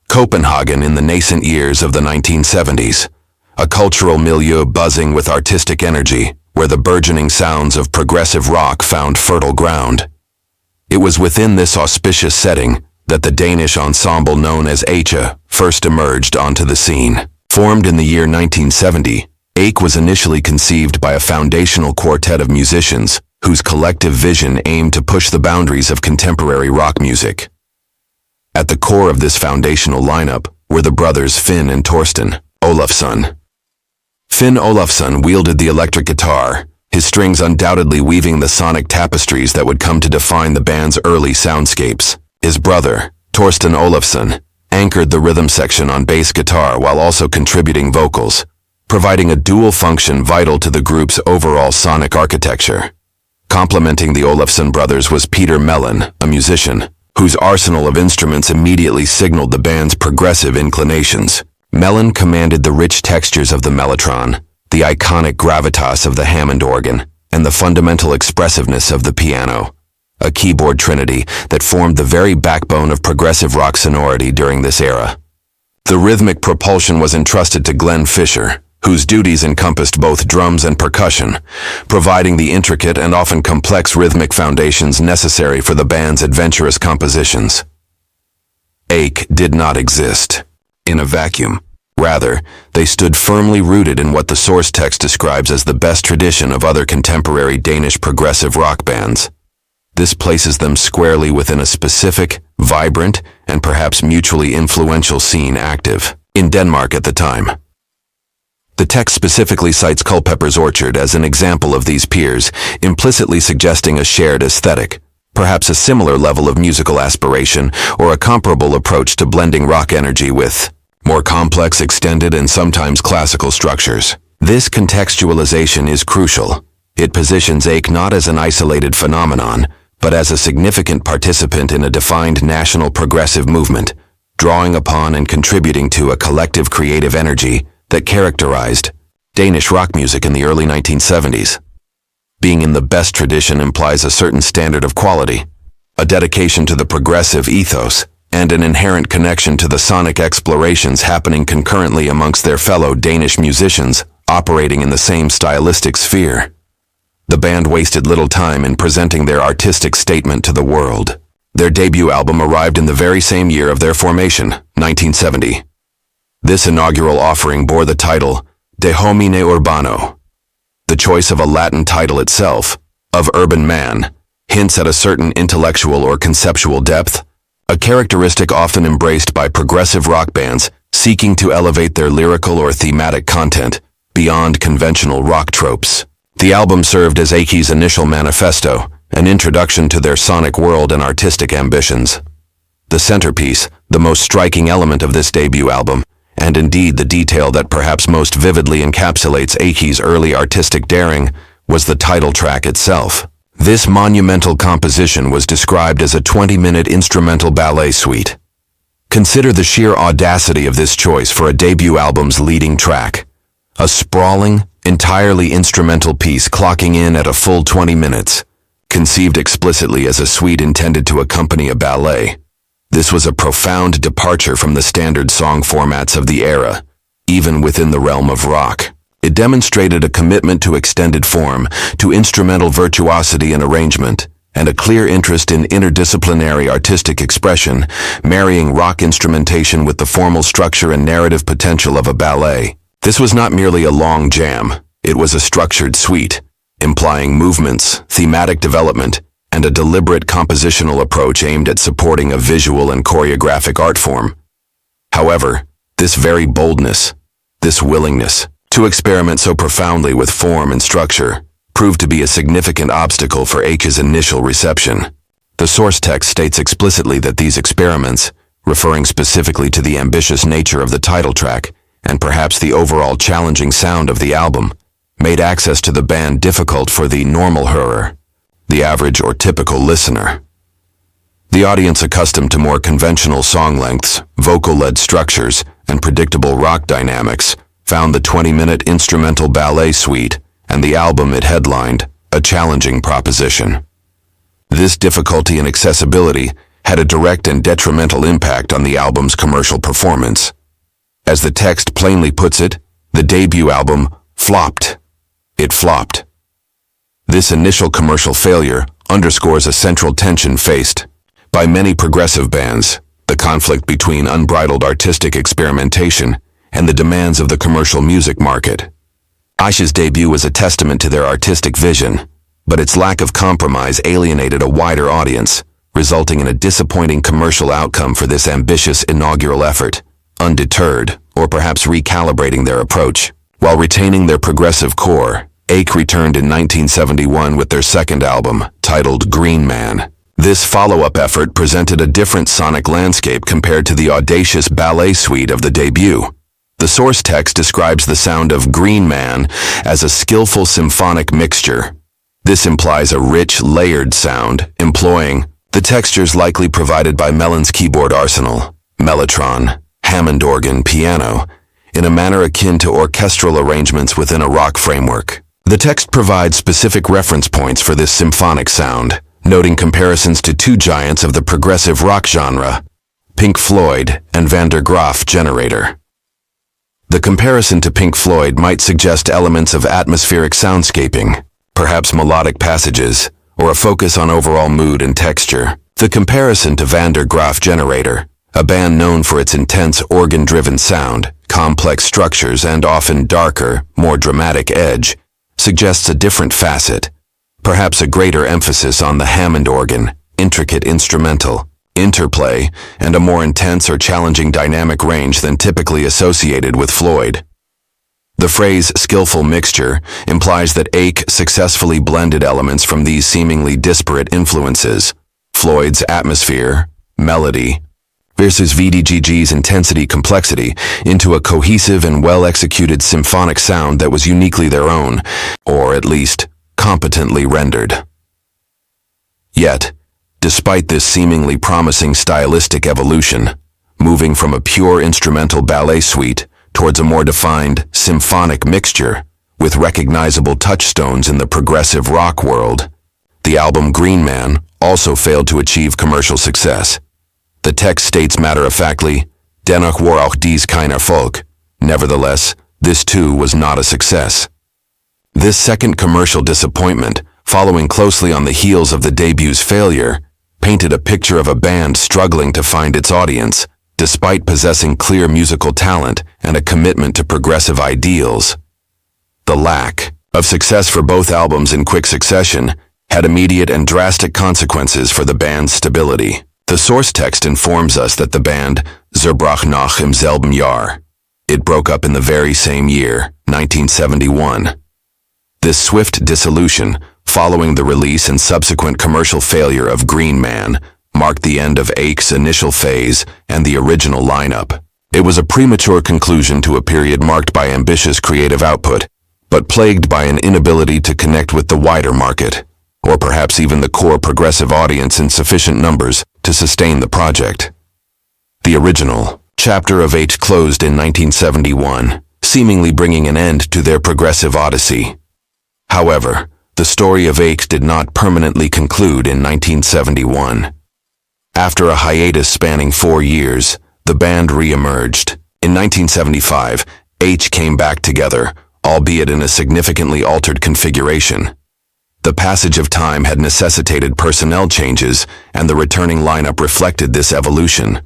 Copenhagen in the nascent years of the 1970s, a cultural milieu buzzing with artistic energy, where the burgeoning sounds of progressive rock found fertile ground. It was within this auspicious setting that the Danish ensemble known as Ache first emerged onto the scene. Formed in the year 1970, Ache was initially conceived by a foundational quartet of musicians whose collective vision aimed to push the boundaries of contemporary rock music. At the core of this foundational lineup were the brothers Finn and Torsten Olafson. Finn Olafson wielded the electric guitar, his strings undoubtedly weaving the sonic tapestries that would come to define the band's early soundscapes. His brother, Torsten Olafson, anchored the rhythm section on bass guitar while also contributing vocals, providing a dual function vital to the group's overall sonic architecture. Complementing the Olafson brothers was Peter Mellin, a musician, whose arsenal of instruments immediately signaled the band's progressive inclinations. Mellin commanded the rich textures of the Mellotron, the iconic gravitas of the Hammond organ, and the fundamental expressiveness of the piano, a keyboard trinity that formed the very backbone of progressive rock sonority during this era. The rhythmic propulsion was entrusted to Glenn Fisher, whose duties encompassed both drums and percussion, providing the intricate and often complex rhythmic foundations necessary for the band's adventurous compositions. Ache did not exist in a vacuum. Rather, they stood firmly rooted in what the source text describes as the best tradition of other contemporary Danish progressive rock bands. This places them squarely within a specific, vibrant, and perhaps mutually influential scene active in Denmark at the time. The text specifically cites Culpeper's Orchard as an example of these peers, implicitly suggesting a shared aesthetic, perhaps a similar level of musical aspiration or a comparable approach to blending rock energy with more complex, extended, and sometimes classical structures. This contextualization is crucial. It positions Ache not as an isolated phenomenon, but as a significant participant in a defined national progressive movement, drawing upon and contributing to a collective creative energy that characterized Danish rock music in the early 1970s. Being in the best tradition implies a certain standard of quality, a dedication to the progressive ethos, and an inherent connection to the sonic explorations happening concurrently amongst their fellow Danish musicians operating in the same stylistic sphere. The band wasted little time in presenting their artistic statement to the world. Their debut album arrived in the very same year of their formation, 1970. This inaugural offering bore the title De Homine Urbano. The choice of a Latin title itself, of urban man, hints at a certain intellectual or conceptual depth, a characteristic often embraced by progressive rock bands seeking to elevate their lyrical or thematic content beyond conventional rock tropes. The album served as Ache's initial manifesto, an introduction to their sonic world and artistic ambitions. The centerpiece, the most striking element of this debut album, and indeed the detail that perhaps most vividly encapsulates Ache's early artistic daring, was the title track itself. This monumental composition was described as a 20-minute instrumental ballet suite. Consider the sheer audacity of this choice for a debut album's leading track. A sprawling, entirely instrumental piece clocking in at a full 20 minutes, conceived explicitly as a suite intended to accompany a ballet. This was a profound departure from the standard song formats of the era, even within the realm of rock. It demonstrated a commitment to extended form, to instrumental virtuosity and arrangement, and a clear interest in interdisciplinary artistic expression, marrying rock instrumentation with the formal structure and narrative potential of a ballet. This was not merely a long jam, it was a structured suite, implying movements, thematic development, and a deliberate compositional approach aimed at supporting a visual and choreographic art form. However, this very boldness, this willingness to experiment so profoundly with form and structure, proved to be a significant obstacle for Ache's initial reception. The source text states explicitly that these experiments, referring specifically to the ambitious nature of the title track, and perhaps the overall challenging sound of the album, made access to the band difficult for the normal hörer, the average or typical listener. The audience accustomed to more conventional song lengths, vocal-led structures, and predictable rock dynamics found the 20-minute instrumental ballet suite and the album it headlined a challenging proposition. This difficulty and accessibility had a direct and detrimental impact on the album's commercial performance. As the text plainly puts it, the debut album flopped. It flopped. This initial commercial failure underscores a central tension faced by many progressive bands, the conflict between unbridled artistic experimentation and the demands of the commercial music market. Aisha's debut was a testament to their artistic vision, but its lack of compromise alienated a wider audience, resulting in a disappointing commercial outcome for this ambitious inaugural effort. Undeterred, or perhaps recalibrating their approach, while retaining their progressive core, Ache returned in 1971 with their second album, titled Green Man. This follow-up effort presented a different sonic landscape compared to the audacious Ballet suite of the debut. The source text describes the sound of Green Man as a skillful symphonic mixture. This implies a rich, layered sound, employing the textures likely provided by Mellin's keyboard arsenal, Mellotron, Hammond organ, piano, in a manner akin to orchestral arrangements within a rock framework. The text provides specific reference points for this symphonic sound, noting comparisons to two giants of the progressive rock genre, Pink Floyd and Graaf Generator. The comparison to Pink Floyd might suggest elements of atmospheric soundscaping, perhaps melodic passages, or a focus on overall mood and texture. The comparison to Graaf Generator, a band known for its intense organ-driven sound, complex structures, and often darker, more dramatic edge, suggests a different facet, perhaps a greater emphasis on the Hammond organ, intricate instrumental, interplay, and a more intense or challenging dynamic range than typically associated with Floyd. The phrase skillful mixture implies that Ache successfully blended elements from these seemingly disparate influences, Floyd's atmosphere, melody, versus VDGG's intensity-complexity, into a cohesive and well-executed symphonic sound that was uniquely their own, or at least competently rendered. Yet, despite this seemingly promising stylistic evolution, moving from a pure instrumental ballet suite towards a more defined symphonic mixture with recognizable touchstones in the progressive rock world, the album Green Man also failed to achieve commercial success. The text states matter-of-factly, "Dennoch war auch dies kein Erfolg." Nevertheless, this too was not a success. This second commercial disappointment, following closely on the heels of the debut's failure, painted a picture of a band struggling to find its audience, despite possessing clear musical talent and a commitment to progressive ideals. The lack of success for both albums in quick succession had immediate and drastic consequences for the band's stability. The source text informs us that the band zerbrach noch im selben Jahr. It broke up in the very same year, 1971. This swift dissolution, following the release and subsequent commercial failure of Green Man, marked the end of Ache's initial phase and the original lineup. It was a premature conclusion to a period marked by ambitious creative output, but plagued by an inability to connect with the wider market, or perhaps even the core progressive audience in sufficient numbers to sustain the project. The original chapter of Ache closed in 1971, seemingly bringing an end to their progressive odyssey. However, the story of Ache did not permanently conclude in 1971. After a hiatus spanning 4 years, the band re-emerged. In 1975, Ache came back together, albeit in a significantly altered configuration. The passage of time had necessitated personnel changes, and the returning lineup reflected this evolution.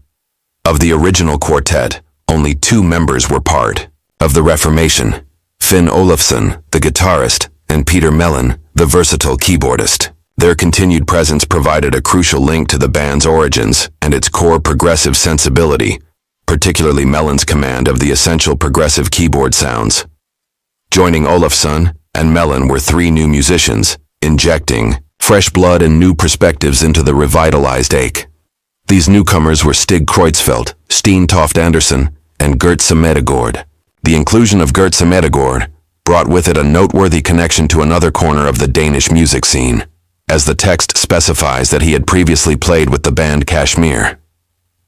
Of the original quartet, only 2 members were part of the Reformation: Finn Olafson, the guitarist, and Peter Mellin, the versatile keyboardist. Their continued presence provided a crucial link to the band's origins and its core progressive sensibility, particularly Mellin's command of the essential progressive keyboard sounds. Joining Olafson and Mellin were 3 new musicians, injecting fresh blood and new perspectives into the revitalized Ache. These newcomers were Stig Kreutzfeldt, Steen Toft Andersen, and Gert Samedegård. The inclusion of Gert Samedegård brought with it a noteworthy connection to another corner of the Danish music scene, as the text specifies that he had previously played with the band Kashmir.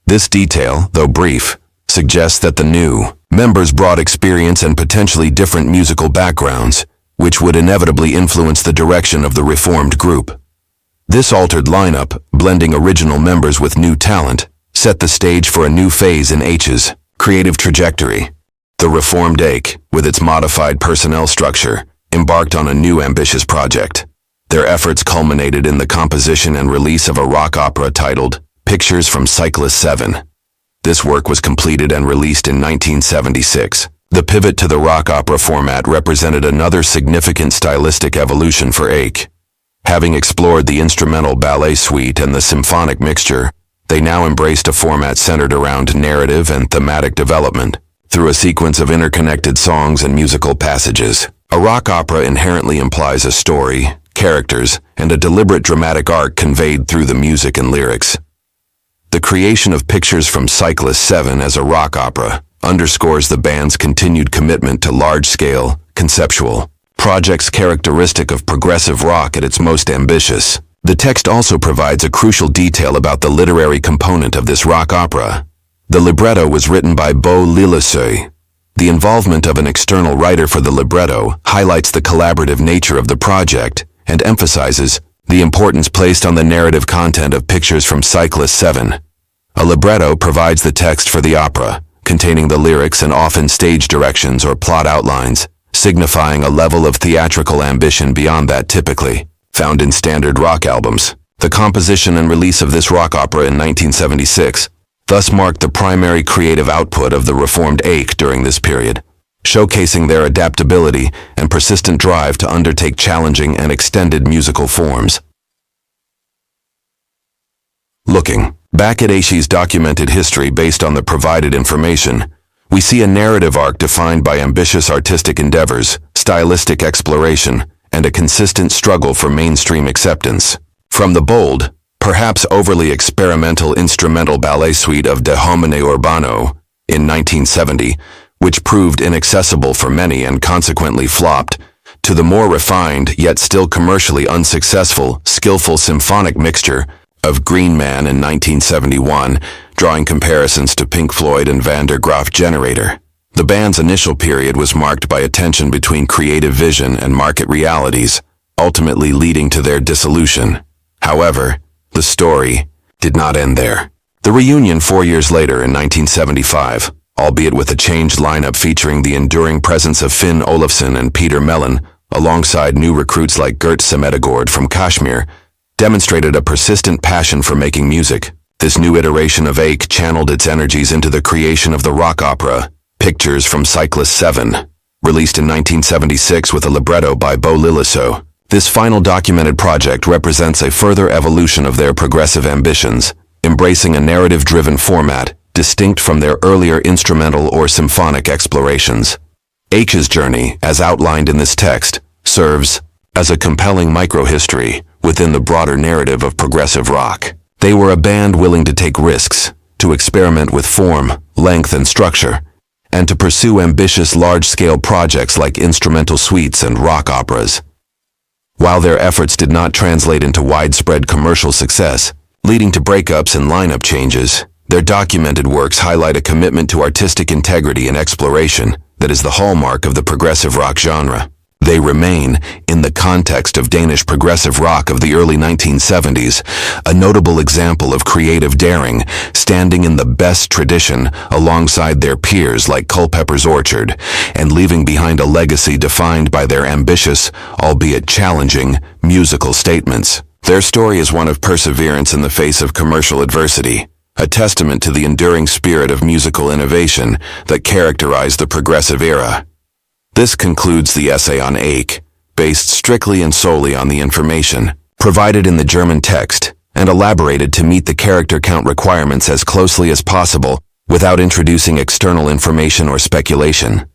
This detail, though brief, suggests that the new members brought experience and potentially different musical backgrounds, which would inevitably influence the direction of the reformed group. This altered lineup, blending original members with new talent, set the stage for a new phase in H's creative trajectory. The reformed Ache, with its modified personnel structure, embarked on a new ambitious project. Their efforts culminated in the composition and release of a rock opera titled Pictures from Cyclus 7. This work was completed and released in 1976. The pivot to the rock opera format represented another significant stylistic evolution for Ache. Having explored the instrumental ballet suite and the symphonic mixture, they now embraced a format centered around narrative and thematic development through a sequence of interconnected songs and musical passages. A rock opera inherently implies a story, characters, and a deliberate dramatic arc conveyed through the music and lyrics. The creation of Pictures from Cyclus 7 as a rock opera underscores the band's continued commitment to large-scale, conceptual projects characteristic of progressive rock at its most ambitious. The text also provides a crucial detail about the literary component of this rock opera. The libretto was written by Beau Lilleseuil. The involvement of an external writer for the libretto highlights the collaborative nature of the project and emphasizes the importance placed on the narrative content of Pictures from Cyclus 7. A libretto provides the text for the opera, containing the lyrics and often stage directions or plot outlines, signifying a level of theatrical ambition beyond that typically found in standard rock albums. The composition and release of this rock opera in 1976 thus marked the primary creative output of the reformed Ache during this period, showcasing their adaptability and persistent drive to undertake challenging and extended musical forms. Looking back at Ache's documented history based on the provided information, we see a narrative arc defined by ambitious artistic endeavors, stylistic exploration, and a consistent struggle for mainstream acceptance. From the bold, perhaps overly experimental instrumental ballet suite of De Homine Urbano in 1970, which proved inaccessible for many and consequently flopped, to the more refined yet still commercially unsuccessful Skillful symphonic mixture of Green Man in 1971, drawing comparisons to Pink Floyd and Graaf Generator. The band's initial period was marked by a tension between creative vision and market realities, ultimately leading to their dissolution. However, the story did not end there. The reunion 4 years later in 1975, albeit with a changed lineup featuring the enduring presence of Finn Olafson and Peter Mellin, alongside new recruits like Gert Semedegård from Kashmir, demonstrated a persistent passion for making music. This new iteration of Ache channeled its energies into the creation of the rock opera, Pictures from Cyclus 7, released in 1976 with a libretto by Beau Lilleseuil. This final documented project represents a further evolution of their progressive ambitions, embracing a narrative-driven format distinct from their earlier instrumental or symphonic explorations. Ache's journey, as outlined in this text, serves as a compelling microhistory within the broader narrative of progressive rock. They were a band willing to take risks, to experiment with form, length, and structure, and to pursue ambitious large-scale projects like instrumental suites and rock operas. While their efforts did not translate into widespread commercial success, leading to breakups and lineup changes, their documented works highlight a commitment to artistic integrity and exploration that is the hallmark of the progressive rock genre. They remain, in the context of Danish progressive rock of the early 1970s, a notable example of creative daring, standing in the best tradition alongside their peers like Culpeper's Orchard, and leaving behind a legacy defined by their ambitious, albeit challenging, musical statements. Their story is one of perseverance in the face of commercial adversity, a testament to the enduring spirit of musical innovation that characterized the progressive era. This concludes the essay on Ache, based strictly and solely on the information provided in the German text and elaborated to meet the character count requirements as closely as possible without introducing external information or speculation.